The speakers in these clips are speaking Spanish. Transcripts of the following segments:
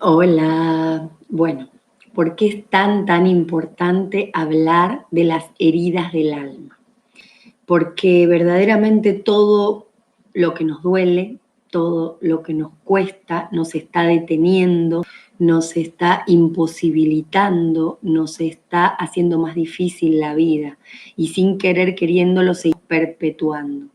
Hola. Bueno, ¿por qué es tan importante hablar de las heridas del alma? Porque verdaderamente todo lo que nos duele, todo lo que nos cuesta, nos está deteniendo, nos está imposibilitando, nos está haciendo más difícil la vida y sin querer queriéndolo seguir perpetuando.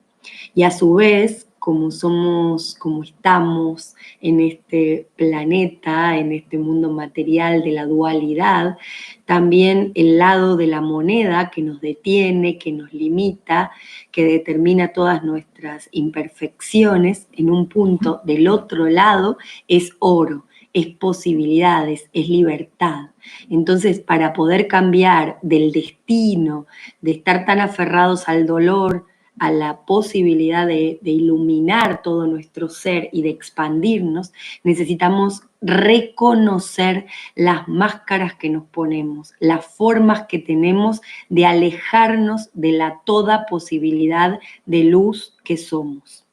Y a su vez, como somos, como estamos en este planeta, en este mundo material de la dualidad, también el lado de la moneda que nos detiene, que nos limita, que determina todas nuestras imperfecciones, en un punto del otro lado es oro, es posibilidades, es libertad. Entonces, para poder cambiar del destino, de estar tan aferrados al dolor, a la posibilidad de iluminar todo nuestro ser y de expandirnos, necesitamos reconocer las máscaras que nos ponemos, las formas que tenemos de alejarnos de la toda posibilidad de luz que somos.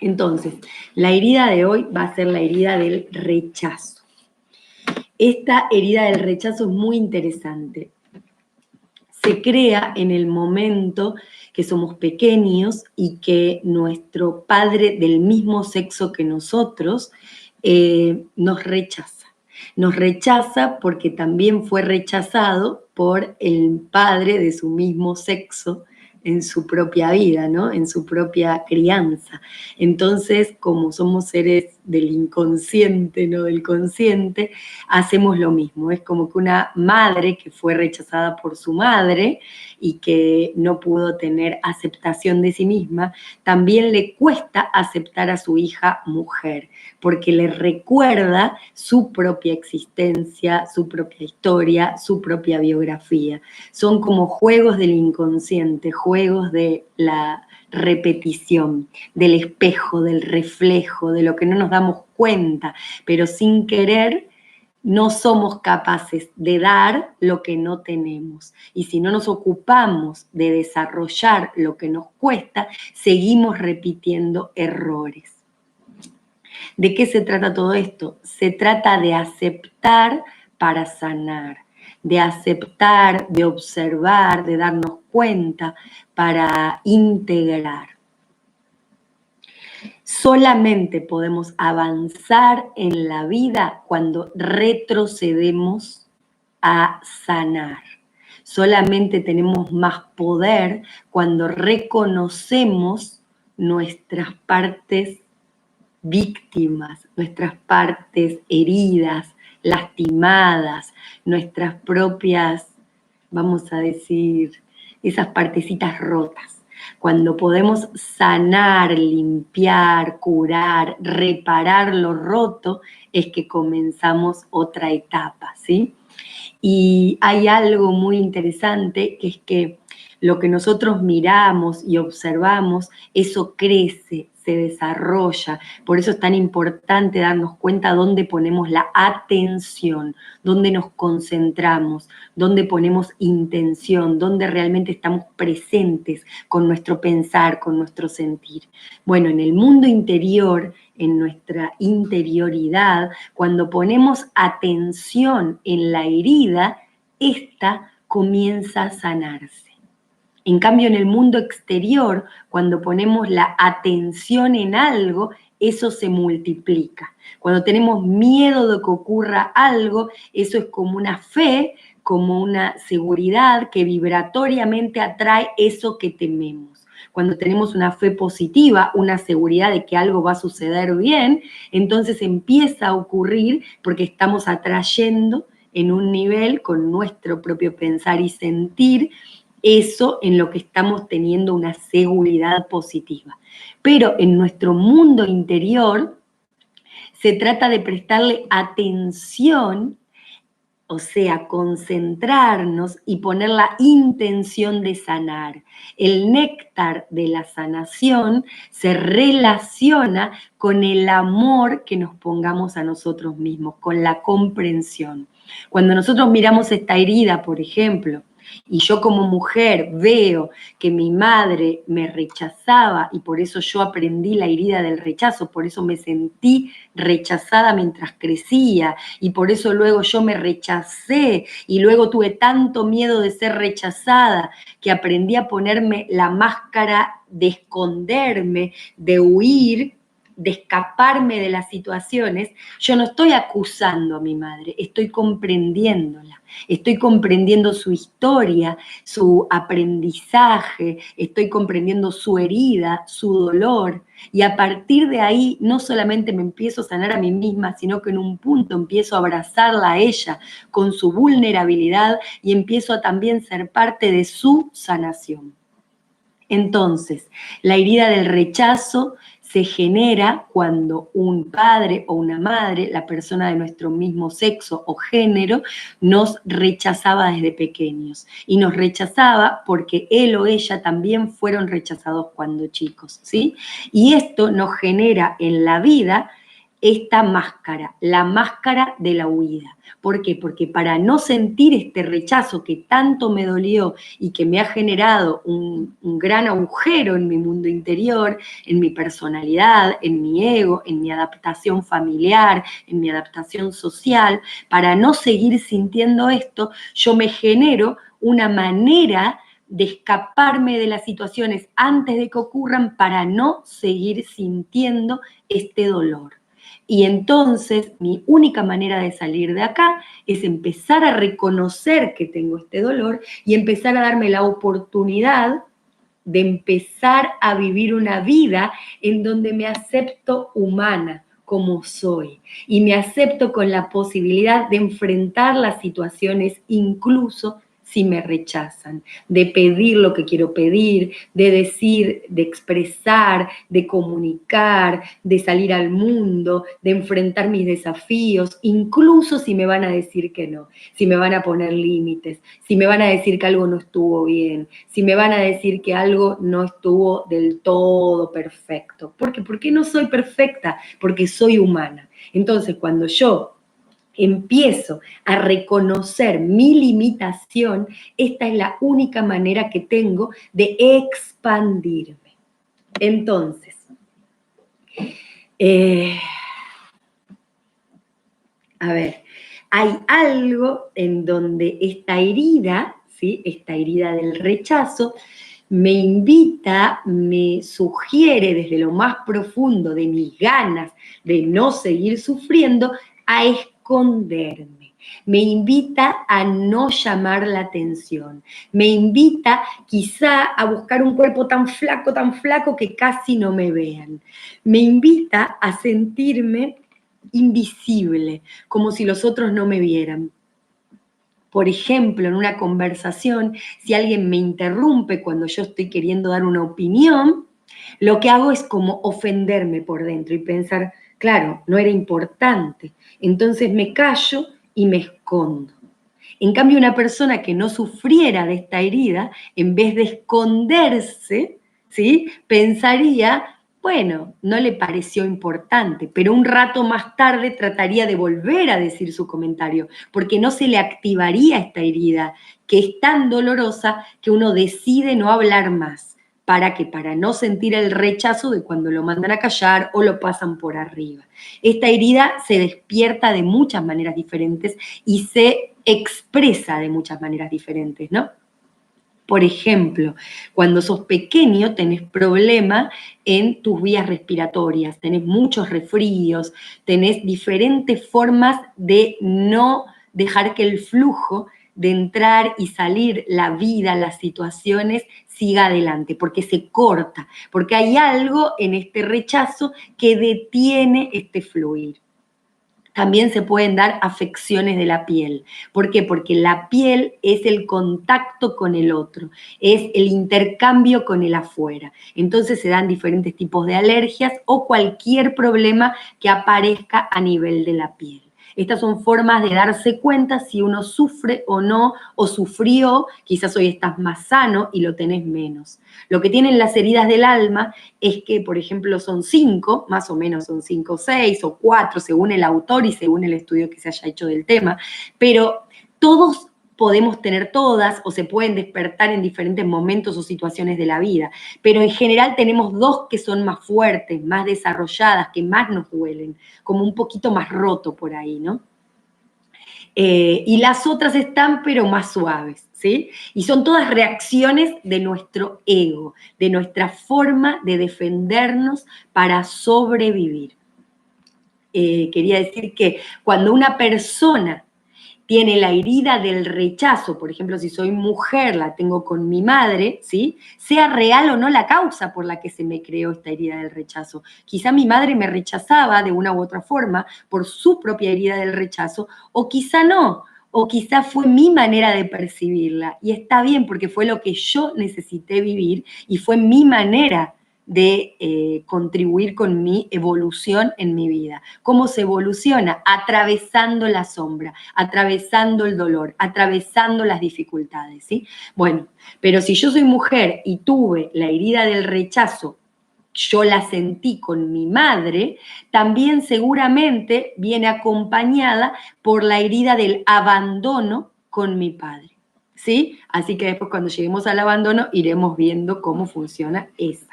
Entonces, la herida de hoy va a ser la herida del rechazo. Esta herida del rechazo es muy interesante. Se crea en el momento que somos pequeños y que nuestro padre del mismo sexo que nosotros nos rechaza. Nos rechaza porque también fue rechazado por el padre de su mismo sexo en su propia vida, ¿no? En su propia crianza. Entonces, como somos seres del inconsciente, no del consciente, hacemos lo mismo. Es como que una madre que fue rechazada por su madre y que no pudo tener aceptación de sí misma, también le cuesta aceptar a su hija mujer, porque le recuerda su propia existencia, su propia historia, su propia biografía. Son como juegos del inconsciente, juegos de la repetición, del espejo, del reflejo, de lo que no nos damos cuenta, pero sin querer no somos capaces de dar lo que no tenemos. Y si no nos ocupamos de desarrollar lo que nos cuesta, seguimos repitiendo errores. ¿De qué se trata todo esto? Se trata de aceptar para sanar, de aceptar, de observar, de darnos cuenta para integrar. Solamente podemos avanzar en la vida cuando retrocedemos a sanar. Solamente tenemos más poder cuando reconocemos nuestras partes víctimas, nuestras partes heridas, lastimadas, nuestras propias, vamos a decir, esas partecitas rotas. Cuando podemos sanar, limpiar, curar, reparar lo roto, es que comenzamos otra etapa, ¿sí? Y hay algo muy interesante, que es que lo que nosotros miramos y observamos, eso crece, se desarrolla. Por eso es tan importante darnos cuenta dónde ponemos la atención, dónde nos concentramos, dónde ponemos intención, dónde realmente estamos presentes con nuestro pensar, con nuestro sentir. Bueno, en el mundo interior, en nuestra interioridad, cuando ponemos atención en la herida, esta comienza a sanarse. En cambio, en el mundo exterior, cuando ponemos la atención en algo, eso se multiplica. Cuando tenemos miedo de que ocurra algo, eso es como una fe, como una seguridad que vibratoriamente atrae eso que tememos. Cuando tenemos una fe positiva, una seguridad de que algo va a suceder bien, entonces empieza a ocurrir porque estamos atrayendo en un nivel con nuestro propio pensar y sentir eso en lo que estamos teniendo una seguridad positiva. Pero en nuestro mundo interior se trata de prestarle atención, o sea, concentrarnos y poner la intención de sanar. El néctar de la sanación se relaciona con el amor que nos pongamos a nosotros mismos, con la comprensión. Cuando nosotros miramos esta herida, por ejemplo, y yo como mujer veo que mi madre me rechazaba y por eso yo aprendí la herida del rechazo, por eso me sentí rechazada mientras crecía y por eso luego yo me rechacé y luego tuve tanto miedo de ser rechazada que aprendí a ponerme la máscara de esconderme, de huir, de escaparme de las situaciones. Yo no estoy acusando a mi madre, estoy comprendiéndola, estoy comprendiendo su historia, su aprendizaje, estoy comprendiendo su herida, su dolor, y a partir de ahí no solamente me empiezo a sanar a mí misma, sino que en un punto empiezo a abrazarla a ella con su vulnerabilidad y empiezo a también ser parte de su sanación. Entonces, la herida del rechazo se genera cuando un padre o una madre, la persona de nuestro mismo sexo o género, nos rechazaba desde pequeños. Y nos rechazaba porque él o ella también fueron rechazados cuando chicos, ¿sí? Y esto nos genera en la vida esta máscara, la máscara de la huida. ¿Por qué? Porque para no sentir este rechazo que tanto me dolió y que me ha generado un gran agujero en mi mundo interior, en mi personalidad, en mi ego, en mi adaptación familiar, en mi adaptación social, para no seguir sintiendo esto, yo me genero una manera de escaparme de las situaciones antes de que ocurran para no seguir sintiendo este dolor. Y entonces mi única manera de salir de acá es empezar a reconocer que tengo este dolor y empezar a darme la oportunidad de empezar a vivir una vida en donde me acepto humana como soy y me acepto con la posibilidad de enfrentar las situaciones incluso si me rechazan, de pedir lo que quiero pedir, de decir, de expresar, de comunicar, de salir al mundo, de enfrentar mis desafíos, incluso si me van a decir que no, si me van a poner límites, si me van a decir que algo no estuvo bien, si me van a decir que algo no estuvo del todo perfecto. ¿Por qué? Porque no soy perfecta, porque soy humana. Entonces, cuando yo empiezo a reconocer mi limitación, esta es la única manera que tengo de expandirme. Entonces, a ver, hay algo en donde esta herida, ¿sí? Esta herida del rechazo, me invita, me sugiere desde lo más profundo de mis ganas de no seguir sufriendo, a esconderme. Me invita a no llamar la atención. Me invita quizá a buscar un cuerpo tan flaco que casi no me vean. Me invita a sentirme invisible, como si los otros no me vieran. Por ejemplo, en una conversación, si alguien me interrumpe cuando yo estoy queriendo dar una opinión, lo que hago es como ofenderme por dentro y pensar, claro, no era importante. Entonces me callo y me escondo. En cambio, una persona que no sufriera de esta herida, en vez de esconderse, ¿sí? Pensaría, bueno, no le pareció importante, pero un rato más tarde trataría de volver a decir su comentario, porque no se le activaría esta herida, que es tan dolorosa que uno decide no hablar más. ¿Para qué? Para no sentir el rechazo de cuando lo mandan a callar o lo pasan por arriba. Esta herida se despierta de muchas maneras diferentes y se expresa de muchas maneras diferentes, ¿no? Por ejemplo, cuando sos pequeño tenés problema en tus vías respiratorias, tenés muchos resfríos, tenés diferentes formas de no dejar que el flujo de entrar y salir, la vida, las situaciones, siga adelante, porque se corta, porque hay algo en este rechazo que detiene este fluir. También se pueden dar afecciones de la piel. ¿Por qué? Porque la piel es el contacto con el otro, es el intercambio con el afuera. Entonces se dan diferentes tipos de alergias o cualquier problema que aparezca a nivel de la piel. Estas son formas de darse cuenta si uno sufre o no, o sufrió, quizás hoy estás más sano y lo tenés menos. Lo que tienen las heridas del alma es que, por ejemplo, son 5, más o menos son 5 o 6 o 4, según el autor y según el estudio que se haya hecho del tema, pero todos podemos tener todas o se pueden despertar en diferentes momentos o situaciones de la vida, pero en general tenemos dos que son más fuertes, más desarrolladas, que más nos duelen, como un poquito más roto por ahí, ¿no? Y las otras están pero más suaves, ¿sí? Y son todas reacciones de nuestro ego, de nuestra forma de defendernos para sobrevivir. Quería decir que cuando una persona tiene la herida del rechazo, por ejemplo, si soy mujer, la tengo con mi madre, ¿sí? Sea real o no la causa por la que se me creó esta herida del rechazo. Quizá mi madre me rechazaba de una u otra forma por su propia herida del rechazo, o quizá no, o quizá fue mi manera de percibirla. Y está bien porque fue lo que yo necesité vivir y fue mi manera de contribuir con mi evolución en mi vida. ¿Cómo se evoluciona? Atravesando la sombra, atravesando el dolor, atravesando las dificultades, ¿sí? Bueno, pero si yo soy mujer y tuve la herida del rechazo, yo la sentí con mi madre, también seguramente viene acompañada por la herida del abandono con mi padre, ¿sí? Así que después cuando lleguemos al abandono iremos viendo cómo funciona esa.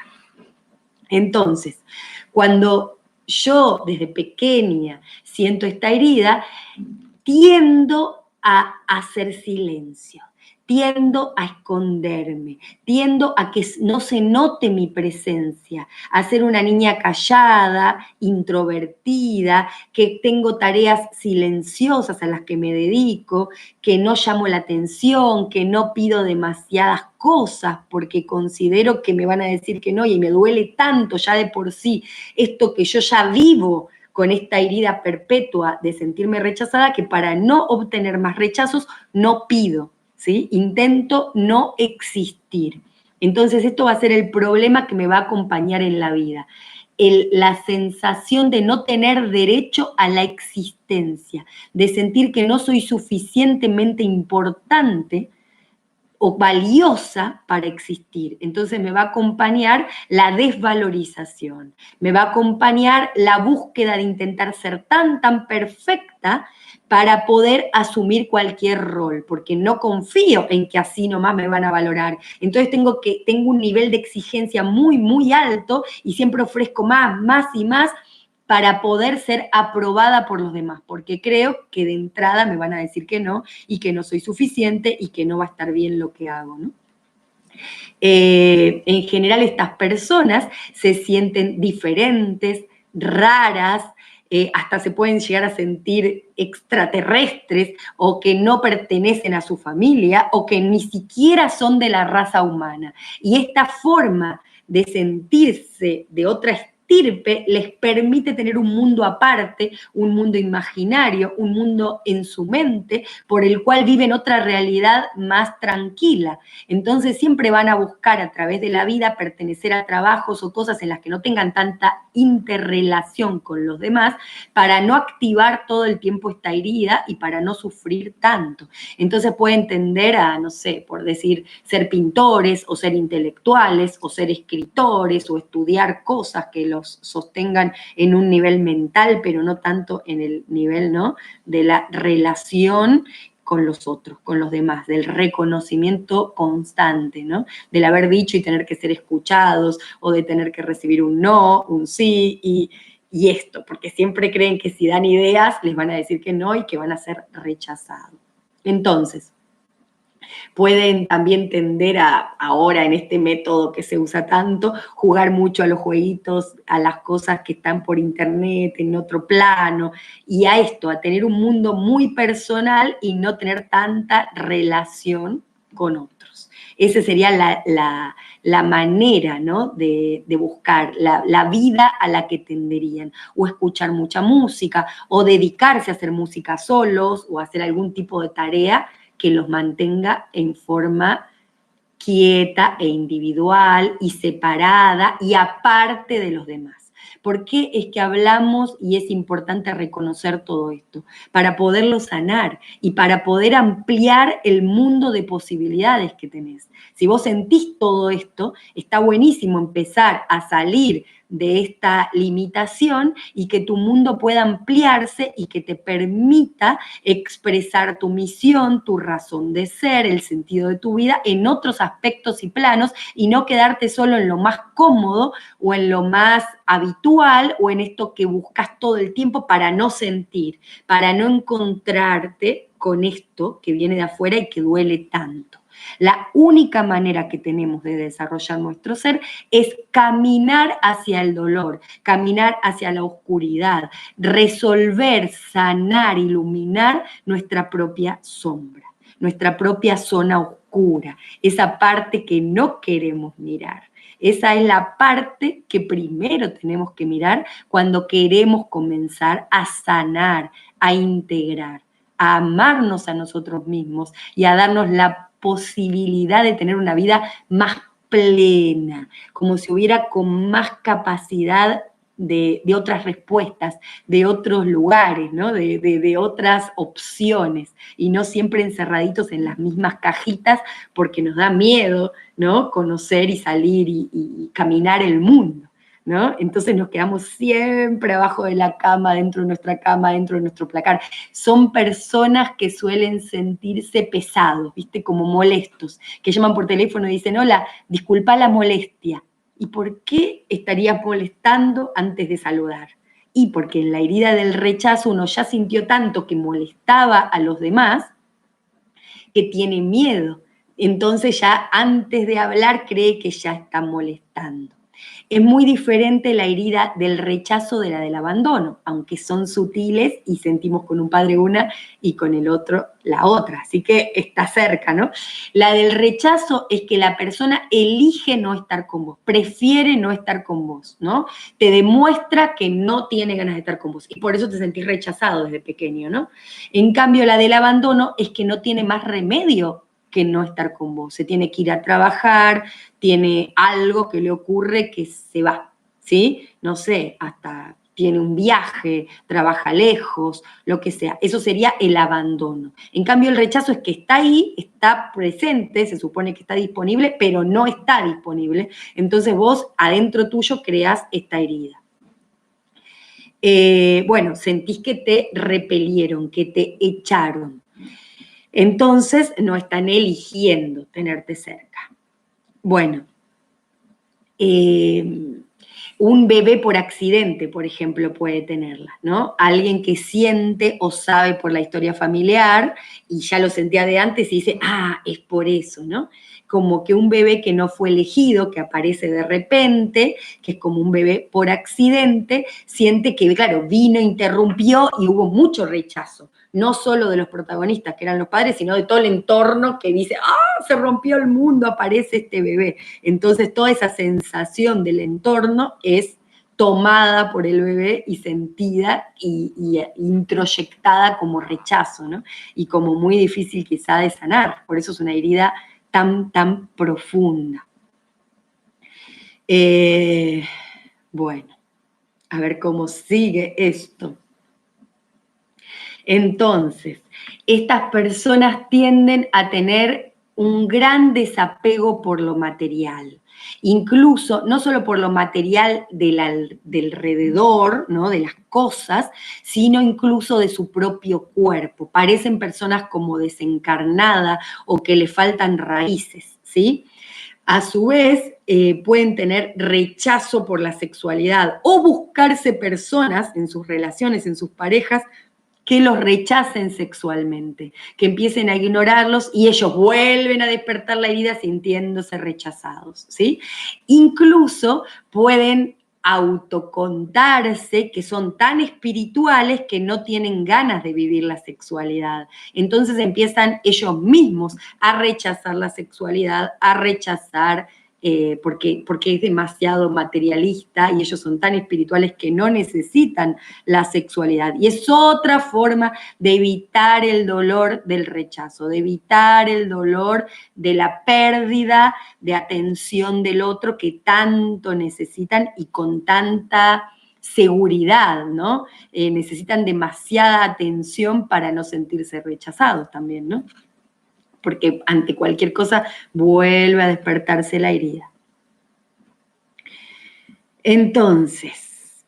Entonces, cuando yo desde pequeña siento esta herida, tiendo a hacer silencio, tiendo a esconderme, tiendo a que no se note mi presencia, a ser una niña callada, introvertida, que tengo tareas silenciosas a las que me dedico, que no llamo la atención, que no pido demasiadas cosas porque considero que me van a decir que no y me duele tanto ya de por sí esto que yo ya vivo con esta herida perpetua de sentirme rechazada, que para no obtener más rechazos no pido, ¿sí? Intento no existir. Entonces esto va a ser el problema que me va a acompañar en la vida. La sensación de no tener derecho a la existencia, de sentir que no soy suficientemente importante o valiosa para existir. Entonces me va a acompañar la desvalorización, me va a acompañar la búsqueda de intentar ser tan perfecta para poder asumir cualquier rol, porque no confío en que así nomás me van a valorar. Entonces tengo un nivel de exigencia muy alto y siempre ofrezco más y más para poder ser aprobada por los demás, porque creo que de entrada me van a decir que no y que no soy suficiente y que no va a estar bien lo que hago, ¿no? En general estas personas se sienten diferentes, raras, hasta se pueden llegar a sentir extraterrestres o que no pertenecen a su familia o que ni siquiera son de la raza humana. Y esta forma de sentirse de otra estirpe les permite tener un mundo aparte, un mundo imaginario, un mundo en su mente, por el cual viven otra realidad más tranquila. Entonces siempre van a buscar a través de la vida pertenecer a trabajos o cosas en las que no tengan tanta interrelación con los demás para no activar todo el tiempo esta herida y para no sufrir tanto. Entonces pueden tender a, no sé, por decir, ser pintores o ser intelectuales o ser escritores o estudiar cosas que los sostengan en un nivel mental, pero no tanto en el nivel, ¿no?, de la relación con los otros, con los demás, del reconocimiento constante, ¿no? Del haber dicho y tener que ser escuchados o de tener que recibir un no, un sí y esto, porque siempre creen que si dan ideas les van a decir que no y que van a ser rechazados. Entonces, pueden también tender a, ahora en este método que se usa tanto, jugar mucho a los jueguitos, a las cosas que están por internet, en otro plano, y a esto, a tener un mundo muy personal y no tener tanta relación con otros. Esa sería la manera, ¿no?, de buscar la vida a la que tenderían, o escuchar mucha música, o dedicarse a hacer música solos, o hacer algún tipo de tarea que los mantenga en forma quieta e individual y separada y aparte de los demás. ¿Por qué es que hablamos y es importante reconocer todo esto? Para poderlo sanar y para poder ampliar el mundo de posibilidades que tenés. Si vos sentís todo esto, está buenísimo empezar a salir de esta limitación y que tu mundo pueda ampliarse y que te permita expresar tu misión, tu razón de ser, el sentido de tu vida en otros aspectos y planos y no quedarte solo en lo más cómodo o en lo más habitual o en esto que buscas todo el tiempo para no sentir, para no encontrarte con esto que viene de afuera y que duele tanto. La única manera que tenemos de desarrollar nuestro ser es caminar hacia el dolor, caminar hacia la oscuridad, resolver, sanar, iluminar nuestra propia sombra, nuestra propia zona oscura, esa parte que no queremos mirar. Esa es la parte que primero tenemos que mirar cuando queremos comenzar a sanar, a integrar, a amarnos a nosotros mismos y a darnos la posibilidad de tener una vida más plena, como si hubiera con más capacidad de otras respuestas, de otros lugares, ¿no? de otras opciones, y no siempre encerraditos en las mismas cajitas porque nos da miedo, ¿no? Conocer y salir y caminar el mundo, ¿no? Entonces nos quedamos siempre abajo de la cama, dentro de nuestra cama, dentro de nuestro placar. Son personas que suelen sentirse pesados, ¿viste? Como molestos, que llaman por teléfono y dicen, hola, disculpa la molestia. ¿Y por qué estarías molestando antes de saludar? Y porque en la herida del rechazo uno ya sintió tanto que molestaba a los demás, que tiene miedo. Entonces ya antes de hablar cree que ya está molestando. Es muy diferente la herida del rechazo de la del abandono, aunque son sutiles y sentimos con un padre una y con el otro la otra, así que está cerca, ¿no? La del rechazo es que la persona elige no estar con vos, prefiere no estar con vos, ¿no? Te demuestra que no tiene ganas de estar con vos y por eso te sentís rechazado desde pequeño, ¿no? En cambio, la del abandono es que no tiene más remedio que no estar con vos. Se tiene que ir a trabajar, tiene algo que le ocurre que se va, ¿sí? No sé, hasta tiene un viaje, trabaja lejos, lo que sea. Eso sería el abandono. En cambio, el rechazo es que está ahí, está presente, se supone que está disponible, pero no está disponible. Entonces vos adentro tuyo creás esta herida. Bueno, sentís que te repelieron, que te echaron. Entonces no están eligiendo tenerte cerca. Bueno, un bebé por accidente, por ejemplo, puede tenerla, ¿no? Alguien que siente o sabe por la historia familiar y ya lo sentía de antes y dice, ah, es por eso, ¿no? Como que un bebé que no fue elegido, que aparece de repente, que es como un bebé por accidente, siente que, claro, vino, interrumpió y hubo mucho rechazo, no solo de los protagonistas, que eran los padres, sino de todo el entorno que dice, ah, se rompió el mundo, aparece este bebé. Entonces toda esa sensación del entorno es tomada por el bebé y sentida y introyectada como rechazo, ¿no? Y como muy difícil quizá de sanar. Por eso es una herida tan profunda. Bueno, a ver cómo sigue esto. Entonces, estas personas tienden a tener un gran desapego por lo material, incluso no solo por lo material del alrededor, ¿no? De las cosas, sino incluso de su propio cuerpo. Parecen personas como desencarnadas o que le faltan raíces, ¿sí? A su vez, pueden tener rechazo por la sexualidad o buscarse personas en sus relaciones, en sus parejas, que los rechacen sexualmente, que empiecen a ignorarlos y ellos vuelven a despertar la herida sintiéndose rechazados, ¿sí? Incluso pueden autocontarse que son tan espirituales que no tienen ganas de vivir la sexualidad. Entonces empiezan ellos mismos a rechazar la sexualidad, a rechazar porque es demasiado materialista y ellos son tan espirituales que no necesitan la sexualidad. Y es otra forma de evitar el dolor del rechazo, de evitar el dolor de la pérdida de atención del otro que tanto necesitan y con tanta seguridad, ¿no? Necesitan demasiada atención para no sentirse rechazados también, ¿no? Porque ante cualquier cosa vuelve a despertarse la herida. Entonces,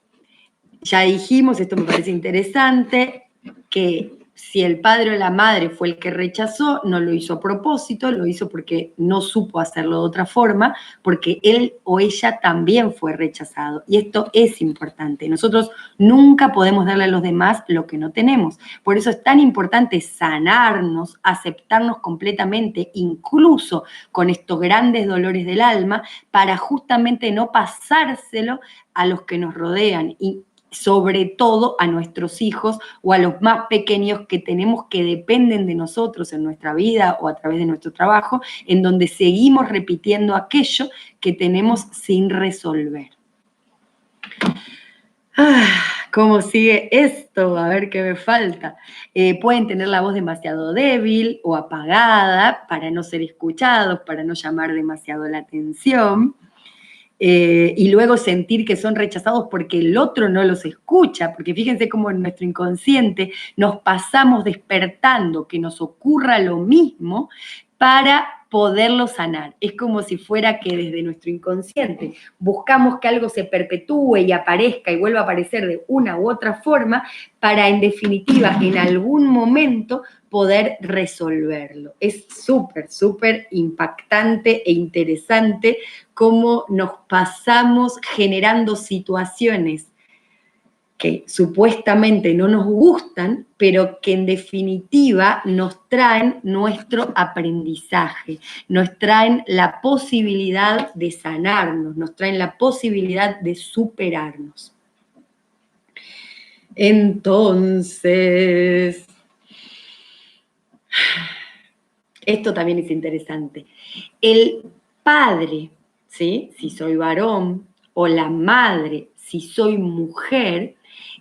ya dijimos, esto me parece interesante, que si el padre o la madre fue el que rechazó, no lo hizo a propósito, lo hizo porque no supo hacerlo de otra forma, porque él o ella también fue rechazado. Y esto es importante. Nosotros nunca podemos darle a los demás lo que no tenemos. Por eso es tan importante sanarnos, aceptarnos completamente, incluso con estos grandes dolores del alma, para justamente no pasárselo a los que nos rodean. Y sobre todo a nuestros hijos o a los más pequeños que tenemos que dependen de nosotros en nuestra vida o a través de nuestro trabajo, en donde seguimos repitiendo aquello que tenemos sin resolver. ¿Cómo sigue esto? A ver qué me falta. Pueden tener la voz demasiado débil o apagada para no ser escuchados, para no llamar demasiado la atención. Y luego sentir que son rechazados porque el otro no los escucha, porque fíjense cómo en nuestro inconsciente nos pasamos despertando que nos ocurra lo mismo para poderlo sanar. Es como si fuera que desde nuestro inconsciente buscamos que algo se perpetúe y aparezca y vuelva a aparecer de una u otra forma para, en definitiva, en algún momento poder resolverlo. Es súper, súper impactante e interesante cómo nos pasamos generando situaciones que supuestamente no nos gustan, pero que en definitiva nos traen nuestro aprendizaje, nos traen la posibilidad de sanarnos, nos traen la posibilidad de superarnos. Entonces, esto también es interesante. El padre, ¿sí? Si soy varón, o la madre, si soy mujer,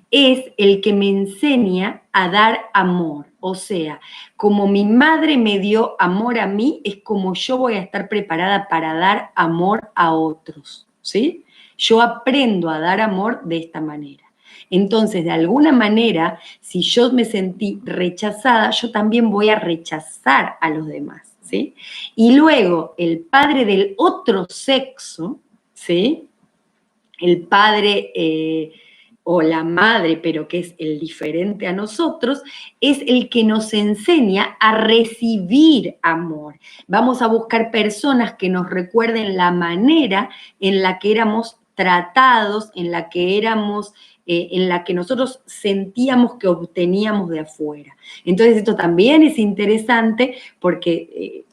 es el que me enseña a dar amor. O sea, como mi madre me dio amor a mí, es como yo voy a estar preparada para dar amor a otros, ¿sí? Yo aprendo a dar amor de esta manera. Entonces, de alguna manera, si yo me sentí rechazada, yo también voy a rechazar a los demás, ¿sí? Y luego, el padre del otro sexo, ¿sí? El padre o la madre, pero que es el diferente a nosotros, es el que nos enseña a recibir amor. Vamos a buscar personas que nos recuerden la manera en la que éramos tratados, en la que éramos, en la que nosotros sentíamos que obteníamos de afuera. Entonces esto también es interesante porque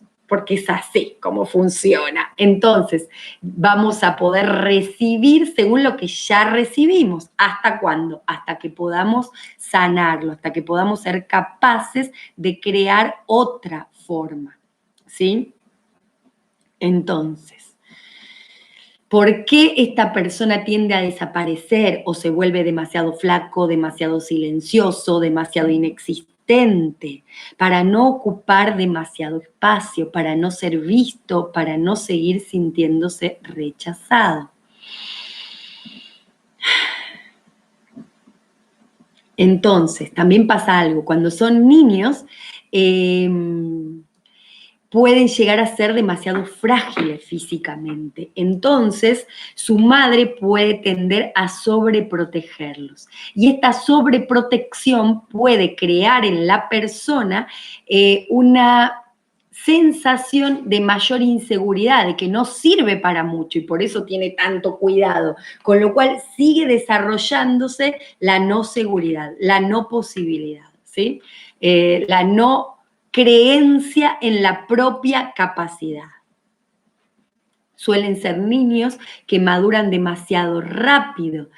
es así como funciona. Entonces, vamos a poder recibir según lo que ya recibimos. ¿Hasta cuándo? Hasta que podamos sanarlo, hasta que podamos ser capaces de crear otra forma, ¿sí? Entonces, ¿por qué esta persona tiende a desaparecer o se vuelve demasiado flaco, demasiado silencioso, demasiado inexistente? Para no ocupar demasiado espacio, para no ser visto, para no seguir sintiéndose rechazado. Entonces, también pasa algo, cuando son niños, pueden llegar a ser demasiado frágiles físicamente. Entonces, su madre puede tender a sobreprotegerlos. Y esta sobreprotección puede crear en la persona una sensación de mayor inseguridad, de que no sirve para mucho y por eso tiene tanto cuidado, con lo cual sigue desarrollándose la no seguridad, la no posibilidad, ¿sí? La no creencia en la propia capacidad. Suelen ser niños que maduran demasiado rápido.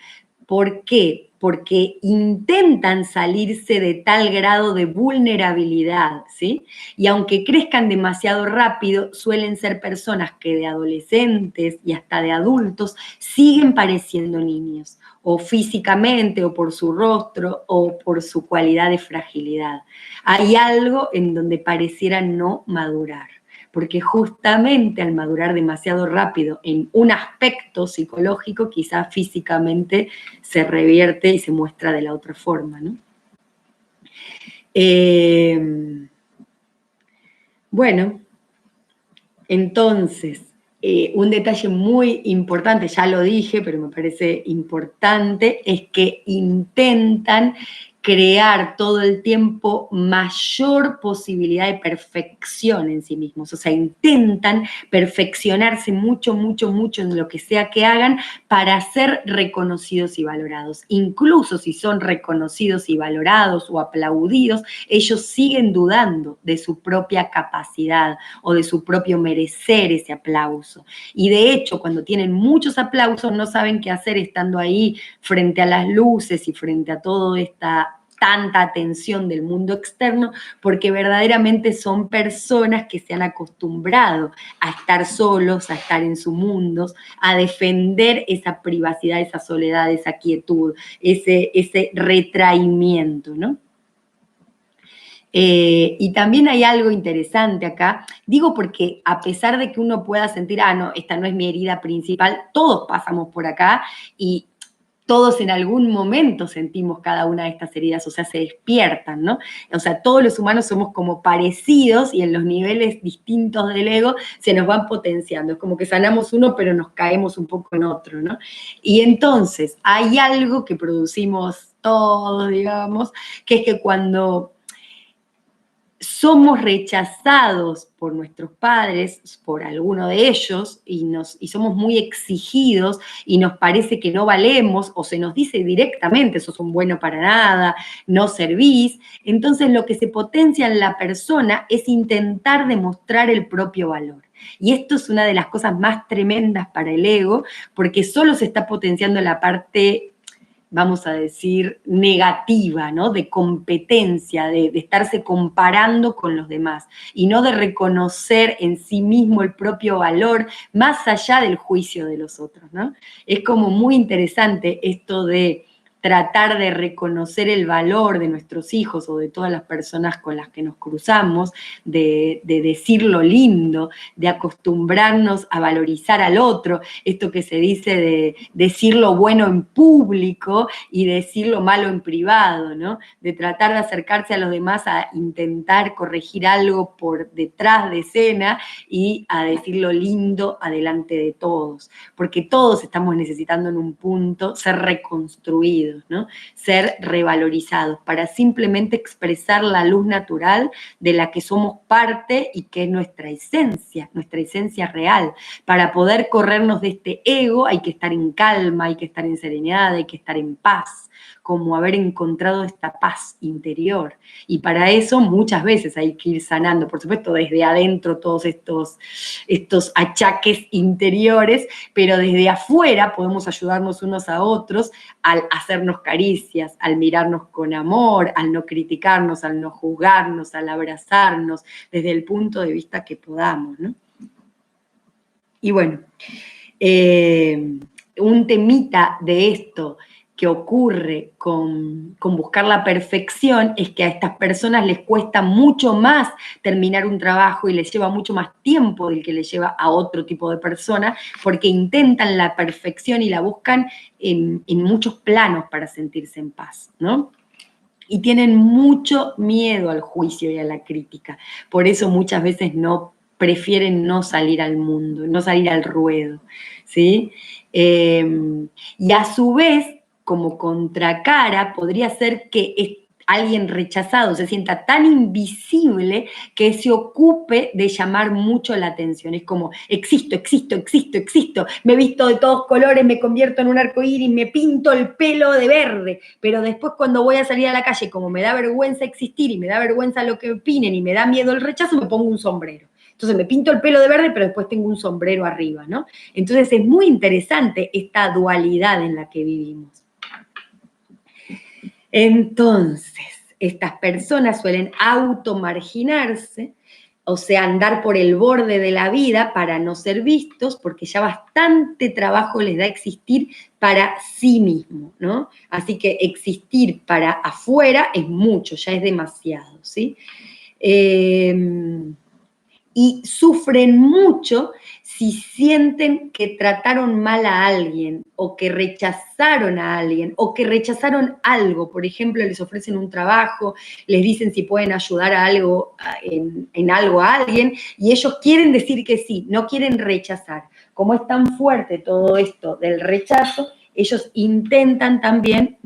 ¿Por qué? Porque intentan salirse de tal grado de vulnerabilidad, ¿sí? Y aunque crezcan demasiado rápido, suelen ser personas que de adolescentes y hasta de adultos siguen pareciendo niños, o físicamente, o por su rostro, o por su cualidad de fragilidad. Hay algo en donde pareciera no madurar, porque justamente al madurar demasiado rápido en un aspecto psicológico, quizás físicamente se revierte y se muestra de la otra forma, ¿no? Bueno, entonces, un detalle muy importante, ya lo dije, pero me parece importante, es que intentan crear todo el tiempo mayor posibilidad de perfección en sí mismos. O sea, intentan perfeccionarse mucho, mucho, mucho en lo que sea que hagan para ser reconocidos y valorados. Incluso si son reconocidos y valorados o aplaudidos, ellos siguen dudando de su propia capacidad o de su propio merecer ese aplauso. Y de hecho, cuando tienen muchos aplausos, no saben qué hacer estando ahí frente a las luces y frente a toda esta tanta atención del mundo externo, porque verdaderamente son personas que se han acostumbrado a estar solos, a estar en su mundo, a defender esa privacidad, esa soledad, esa quietud, ese retraimiento, ¿no? Y también hay algo interesante acá, digo porque a pesar de que uno pueda sentir, no, esta no es mi herida principal, todos pasamos por acá y todos en algún momento sentimos cada una de estas heridas, o sea, se despiertan, ¿no? O sea, todos los humanos somos como parecidos y en los niveles distintos del ego se nos van potenciando. Es como que sanamos uno, pero nos caemos un poco en otro, ¿no? Y entonces hay algo que producimos todos, digamos, que es que cuando somos rechazados por nuestros padres, por alguno de ellos, y somos muy exigidos y nos parece que no valemos o se nos dice directamente, sos un bueno para nada, no servís, entonces lo que se potencia en la persona es intentar demostrar el propio valor. Y esto es una de las cosas más tremendas para el ego, porque solo se está potenciando la parte, vamos a decir, negativa, ¿no? De competencia, de estarse comparando con los demás y no de reconocer en sí mismo el propio valor más allá del juicio de los otros, ¿no? Es como muy interesante esto de tratar de reconocer el valor de nuestros hijos o de todas las personas con las que nos cruzamos, de decir lo lindo, de acostumbrarnos a valorizar al otro, esto que se dice de decir lo bueno en público y decir lo malo en privado, ¿no? De tratar de acercarse a los demás a intentar corregir algo por detrás de escena y a decir lo lindo adelante de todos, porque todos estamos necesitando en un punto ser reconstruidos, ¿no? Ser revalorizados para simplemente expresar la luz natural de la que somos parte y que es nuestra esencia real. Para poder corrernos de este ego hay que estar en calma, hay que estar en serenidad, hay que estar en paz, como haber encontrado esta paz interior. Y para eso muchas veces hay que ir sanando, por supuesto desde adentro todos estos achaques interiores, pero desde afuera podemos ayudarnos unos a otros al hacernos caricias, al mirarnos con amor, al no criticarnos, al no juzgarnos, al abrazarnos, desde el punto de vista que podamos, ¿no? Y bueno, un temita de esto que ocurre con buscar la perfección es que a estas personas les cuesta mucho más terminar un trabajo y les lleva mucho más tiempo del que les lleva a otro tipo de persona, porque intentan la perfección y la buscan en muchos planos para sentirse en paz, ¿no? Y tienen mucho miedo al juicio y a la crítica. Por eso muchas veces prefieren no salir al mundo, no salir al ruedo, ¿sí? Y a su vez, como contracara, podría ser que alguien rechazado se sienta tan invisible que se ocupe de llamar mucho la atención. Es como, existo, existo, existo, existo, me he visto de todos colores, me convierto en un arcoíris, me pinto el pelo de verde, pero después cuando voy a salir a la calle, como me da vergüenza existir y me da vergüenza lo que opinen y me da miedo el rechazo, me pongo un sombrero. Entonces me pinto el pelo de verde, pero después tengo un sombrero arriba, ¿no? Entonces es muy interesante esta dualidad en la que vivimos. Entonces, estas personas suelen automarginarse, o sea, andar por el borde de la vida para no ser vistos, porque ya bastante trabajo les da existir para sí mismo, ¿no? Así que existir para afuera es mucho, ya es demasiado, ¿sí? y sufren mucho si sienten que trataron mal a alguien o que rechazaron a alguien o que rechazaron algo. Por ejemplo, les ofrecen un trabajo, les dicen si pueden ayudar a algo, en algo a alguien y ellos quieren decir que sí, no quieren rechazar. Como es tan fuerte todo esto del rechazo, ellos intentan también